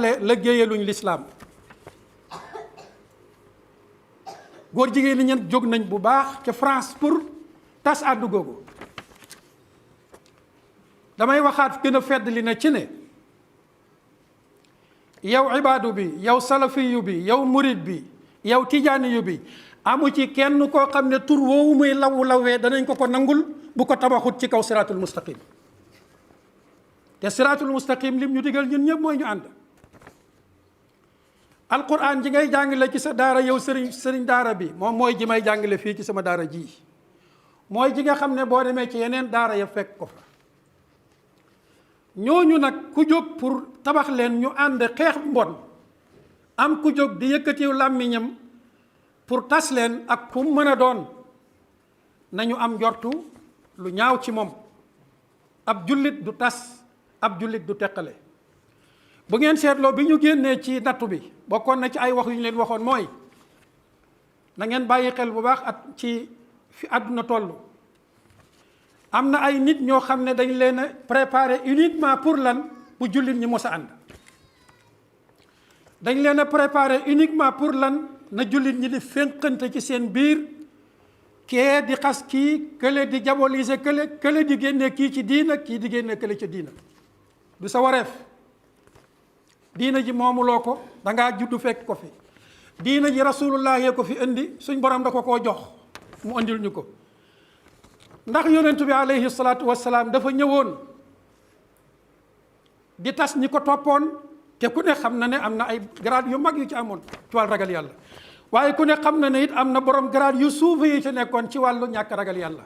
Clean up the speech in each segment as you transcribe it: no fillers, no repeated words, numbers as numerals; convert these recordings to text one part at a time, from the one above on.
liggéeyaluñ lislaam góor jigéen ñi ñen jóg nañ bu baax ca France pour tas àddu googu damay waxaat gën a fedd li na ci ne yow ibaadu bi yow salafiyu bi yow murid bi yow tijaaniyu bi amu ci kenn koo xam ne tur woowu muy lawee danañ ko nangul bu ko tabaxut ci kaw siraatul mustaqim te siraatul mustaqim lim ñu digal ñun ñëpp mooy ñu ànd alquran ji ngay jàngale ci sa daara yow sëriñ daara bi moom mooy ji may jàngale fii ci sama daara ji mooy ji nga xam ne boo demee ci yeneen daara ya fekk ko fa ñooñu nag ku jóg pour tabax leen ñu ànd xeex mbon am ku jóg di yëkkatiw làmmiñam pour tas leen ak ku mën a doon nañu am njortu lu ñaaw ci moom ab jullit du tas ab jullit du teqale bu ngeen seetloo bi ñu génnee ci nattu bi bokkoon na ci ay wax yu ñu leen waxoon mooy na ngeen bàyyi xel bu baax at ci fi àdduna toll am na ay nit ñoo xam ne dañ leen a préparé uniquement pour lan bu jullit ñi mos a ànd dañ leen a préparé uniquement pour lan na jullit ñi di fénqante ci seen biir kee di xas kii kële di diaboliser kële di génne kii ci diina kii di génne kële ci diina du sa wareef diina ji moomuloo ko dangaa juddu fekk ko fi diina ji rasulullah yee ko fi indi suñ borom da ko koo jox mu andil ñu ko ndax yonentu bi alayhi salaatu wassalaam dafa ñëwoon di tas ñi ko toppoon te ku ne xam na ne am na ay grade yu mag yu ci amoon ci wàllu ragal yàlla waaye ku ne xam na ne it am na borom grade yu suufe yi ci nekkoon ci wàllu ñàkk ragal yàlla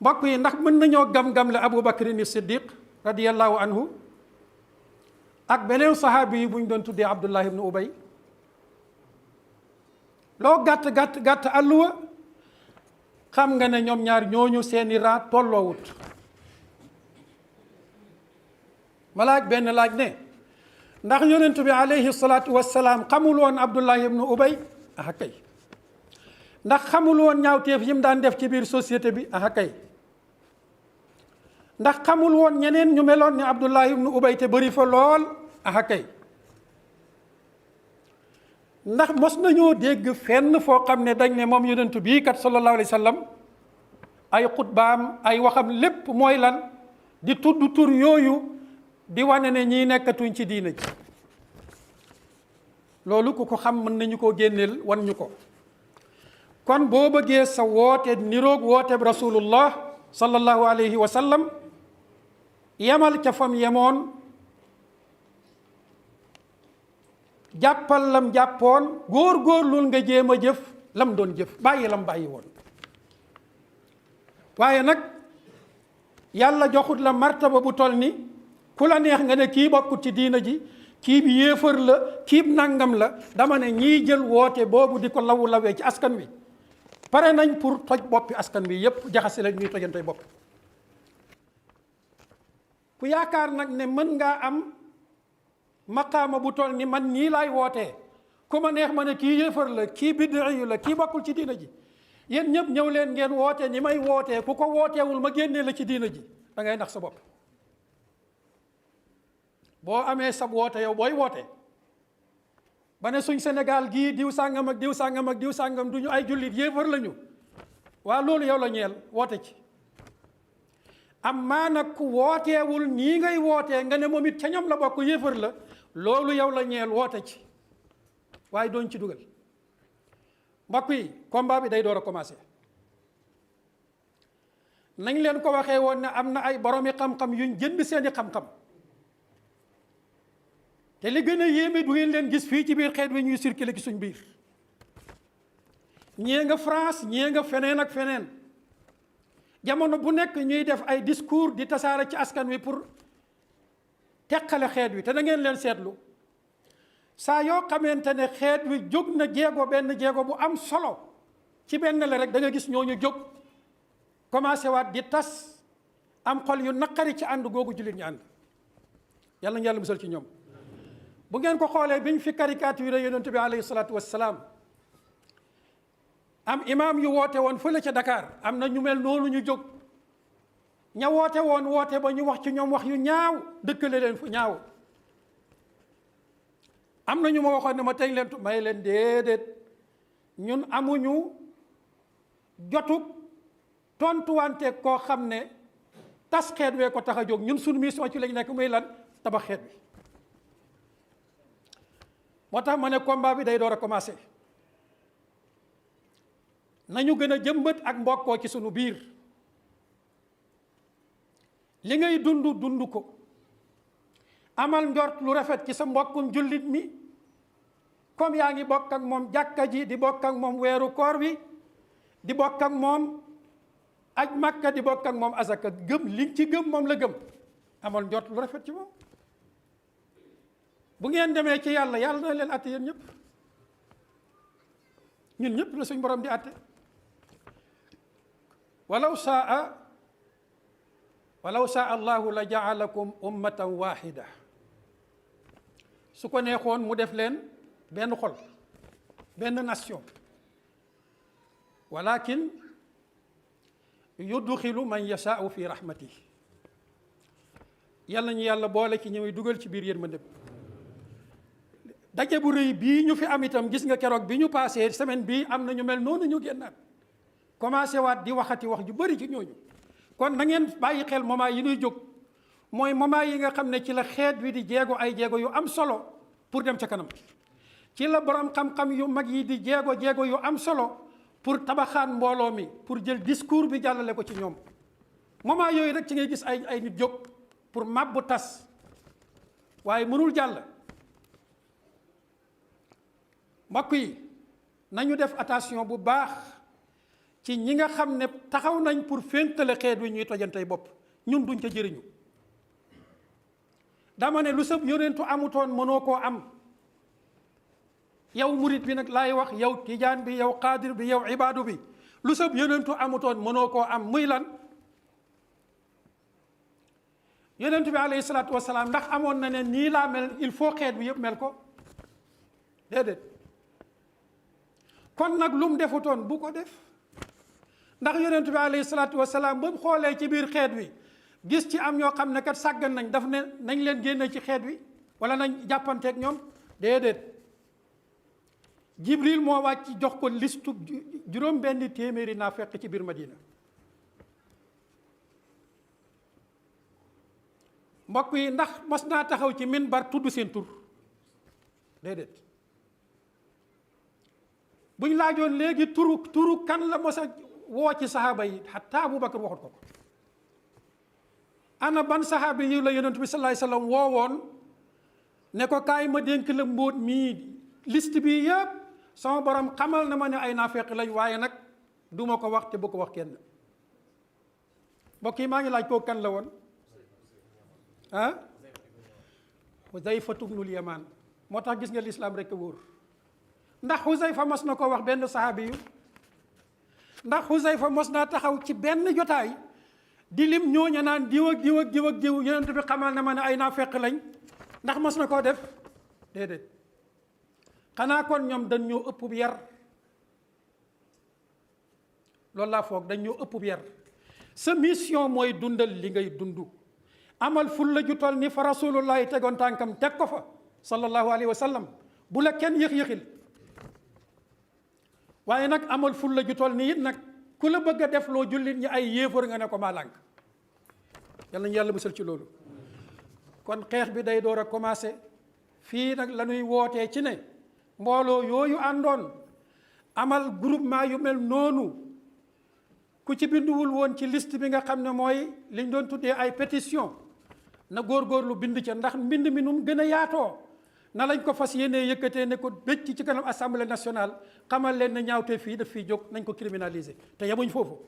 mbokk yi ndax mën nañoo gam-gamle Abu Bakrin Siddiq radiyallahu anhu ak beneen sahaabi yi bu ñu doon tuddee Abdullah ibn Ubay loo gàtt àlluwa xam nga ne ñoom ñaar ñooñu seeni raa tolloowut ma laaj benn laaj ne ndax yonentu bi alayhi salaatu wassalaam xamul woon Abdullah ibn Ubay aha kay ndax xamul woon ñaawteef yi mu daan def ci biir société bi aha kay ndax xamul woon ñeneen ñu meloon ni Abdullah ibn Ubay te bëri fa lool aha kay ndax mos nañoo dégg fenn foo xam ne dañ ne moom yonentu bii kat sallallahu alayhi wa sallam ay xutbaam ay waxam lépp mooy lan di tudd tur yooyu di wane ne ñii nekkatuñ ci diina ji loolu ku ko xam mën nañu koo génneel wan ñu ko kon boo bëggee sa woote niroog woote rasulullah sallallahu alayhi wa sallam yemal ca fam yemoon jàppal lam jàppoon góor-góorlul nga jéem a jëf lam doon jëf bàyyi lam bàyyi woon waaye nag yàlla joxut la martaba bu toll ni ku la neex nga ne kii bokkut ci diina ji kii bi yéefar la kii bi nangam la dama ne ñiy jël woote boobu di ko lawee ci askan wi pare nañ pour toj boppi askan wi yépp jaxase la ñuy tojantey bopp ku yaakaar nag ne mën ngaa am maqaama bu toll ni man nii laay wootee ku ma neex ma ne kii yéefar la kii bid'iyu la kii bokkul ci diina ji yéen ñëpp ñëw leen ngeen woote ni may wootee ku ko wooteewul ma génnee la ci diina ji da ngay nax sa bopp boo amee sab woote yow booy woote ba ne suñ Sénégal gii diw sàngam ak diw sàngam ak diw sàngam du ñu ay jullit yéefar lañu waa loolu yow la ñeel woote ci am maa nag ku wooteewul nii ngay wootee nga ne moom it ca ñoom la bokk yéefar la loolu yow la ñeel woote ci waaye doon ci dugal mbokk yi combat bi day door a commencé nañ leen ko waxee woon ne am na ay boromi xam-xam yuñ jënd seeni xam-xam te li gën a yéeme du ngeen leen gis fii ci biir xeet wi ñuy circuler ci suñ biir ñee nga France ñee nga feneen ak feneen jamono bu nekk ñuy def ay discours di tasaare ci askan wi pour teqale xeet wi te da ngeen leen seetlu saa yoo xamante ne xeet wi jóg na benn jéego bu am solo ci benn la rek da nga gis ñooñu jóg commencé waat di tas am xol yu naqari ci ànd googu jullit ñu ànd yàlla na yàlla musal ci ñoom bu ngeen ko xoolee biñ fi caricature yonent bi alayhi salaatu wassalaam am imaam yu woote woon fële ca Dakar am na ñu mel noonu ñu jóg ña woote woon woote ba ñu wax ci ñoom wax yu ñaaw dëkkale leen fu ñaaw am na ñu ma waxoon ne ma teg leen may leen déedéet ñun amuñu jotug tontuwante koo xam ne tas xeet wee ko tax a jóg. ñun suñu mission ci lañ nekk muy lan tabax xeet bi. moo tax ma ne combat bi day door a commencé. nañu gën a jëmbat ak mbokkoo ci sunu biir. li ngay dund ko. amal njort lu rafet ci sa mbokkum jullit mi comme yaa ngi bokk ak moom jàkka ji, di bokk ak moom weeru koor wi, di bokk ak moom aj makka, di bokk ak moom asaka. gëm li ci gëm moom la gëm. amal njort lu rafet ci moom. bu ngeen demee ci yàlla, yàlla na leen àtte yéen ñëpp. ñun ñëpp la suñ borom di àtte. walaw saa allahu la jaalakum ummatan wahida. su ko neexoon mu def leen benn xol, benn nation. walakin yudxilu man yashaau fi rahmatihi. yàlla ñu yàlla boole ci ñëwee dugal ci biir yërmande. daje bu rëy bii ñu fi am itam, gis nga keroog bi ñu passé semaine bii am na ñu mel noonu ñu génnaat commencé waat di waxati wax ju bëri ci ñooñu. kon na ngeen bàyyi xel moment yi ñuy jóg mooy moment yi nga xam ne ci la xeet wi di jéego ay jéego yu am solo pour dem ca kanam. ci la borom xam-xam yu mag yi di jéego yu am solo pour tabaxaan mbooloo mi, pour jël discours bi jàllale ko ci ñoom. moment yooyu rek ci ngay gis ay nit jóg pour màbbu tas, waaye mënul jàll. mbokk yi nañu def attention bu baax ci ñi nga xam ne taxaw nañ pour fénkale xeet wi ñuy tojantey bopp. ñun duñ ca jëriñu. dama ne lu sëb yonentu amutoon mënoo koo am. yow murit bi nag laay wax, yow tijaan bi, yow qaadir bi, yow ibaadu bi, lu sëb yonentu amutoon mënoo koo am. muy lan? yonentu bi alayhi salaatu wasalaam ndax amoon na ne nii laa mel, il faut xeet bi yëpp mel ko? déedéet. kon nag lu mu defutoon bu ko def. ndax yonent bi alayhi salaatu wasalaam ba mu xoolee ci biir xeet wi gis ci am ñoo xam ne kat sàggan nañ, daf ne nañ leen génne ci xeet wi wala nañ jàppanteeg ñoom? déedéet. Jibril moo wàcc jox ko listu juróom benn téeméeri naa fekk ci biir Madina. mbokk yi ndax mos naa taxaw ci minbar tudd seen tur? déedéet. buñ laajoon léegi turu kan la mos a woo ci saxaaba yi, xataa Abubakar waxut ko. ana ban saxaaba yi la yonent bi sallallahu alayhi wasallam woowoon ne ko kaay ma dénk la mbóot mii, liste bi yëpp sama borom xamal na ma ne ay naafeq lañ, waaye nag du ma ko wax te bu ko wax kenn. mbokk yi maa ngi laaj kooku kan la woon? Xuzayfatu bnul Yamaan. moo tax gis nga lislaam rek a wóor. ndax Xuzayfa mos na ko wax benn saxaabi yu? ndax Xuzayfa mos naa taxaw ci benn jotaay di lim ñooña naan diw ak diw ak diw ak diw yonent bi xamal na ma ne ay naafeq lañ? ndax mos na koo def? déedéet. xanaa kon ñoom dañ ñoo ëpp bu yar. loolu laa foog, dañ ñoo ëpp bu yar. sa mission mooy dundal li ngay dund. amal ful la ju toll ni fa rasulullahi tegoon tànkam teg ko fa sallallahu alayhi wa sallam. bu la kenn yëx-yëxil. waaye nag amal ful la ju toll ni it nag ku la bëgg a def loo jullit ñi ay yéefar nga ne ko maa lànk. yal nañu yàlla musal ci loolu. kon xeex bi day door a commencé. fii nag la ñuy wootee ci ne mbooloo yooyu àndoon amal groupement yu mel noonu, ku ci binduwul woon ci liste bi nga xam ne mooy liñ doon tuddee ay pétition, na góorgóorlu bind ca. ndax mbind mi nu mu gën a yaatoo na lañ ko fas yéenee yëkkatee ne ko bëcc ci kanam assemblée nationale, xamal leen ne ñaawtee fii daf fiy jóg, nañ ko criminaliser. te yemuñ foofu.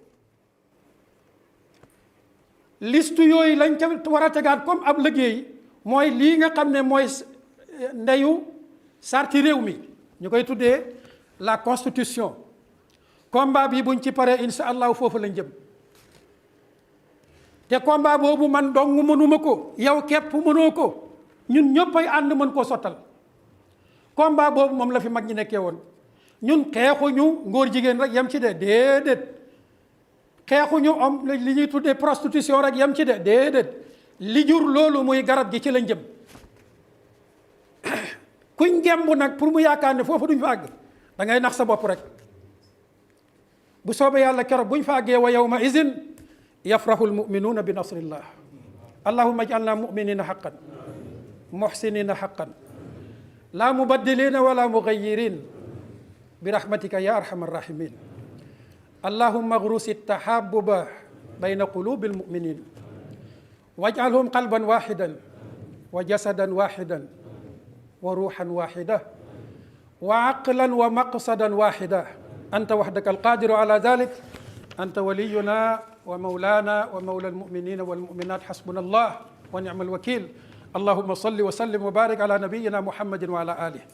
liste yooyu lañ ca war a tegaat comme ab liggéey mooy lii nga xam ne mooy ndeyu sarti réew mi, ñu koy tuddee la constitution. combat bi buñ ci paree insha allahu foofu lañ jëm. te combat boobu man dong mënuma ko, yow képp mënoo ko, ñun ñëpp ay ànd mën koo sottal. combat boobu moom la fi mag ñi nekkee woon. ñun xeexuñu ngóor jigéen rek yem ci de, déedéet. xeexuñu am li ñuy tuddee prostitution rek yem ci de, déedéet. li jur loolu muy garab gi ci lañ jëm. kuñ gemb nag pour mu yaakaar ne foofu duñ fa àgg da ngay nax sa bopp rek. bu soobee yàlla keroog buñ fa àggee wa yawma izin yafrahu almuminuuna bi nasrillah. allahumma ij'alna muminina haqqan muhsinina haqqan la mubaddilina wala mughayirin bi rahmatika ya arhamar rahimin. allahumma aghrus at-tahabbuba bayna qulubi almuminin waj'alhum qalban wahidan wa jasadan wahidan wa ruuhan wahida wa aqlan wa maqsadan wahida. anta wahdaka alqadiru ala dhalik. anta waliyuna wa mawlana wa mawla almuminina walmuminat. hasbuna allah wa ni'mal wakil. allahumma salli wa sallim wa barik ala nabiyyina muhammadin wa ala alihi.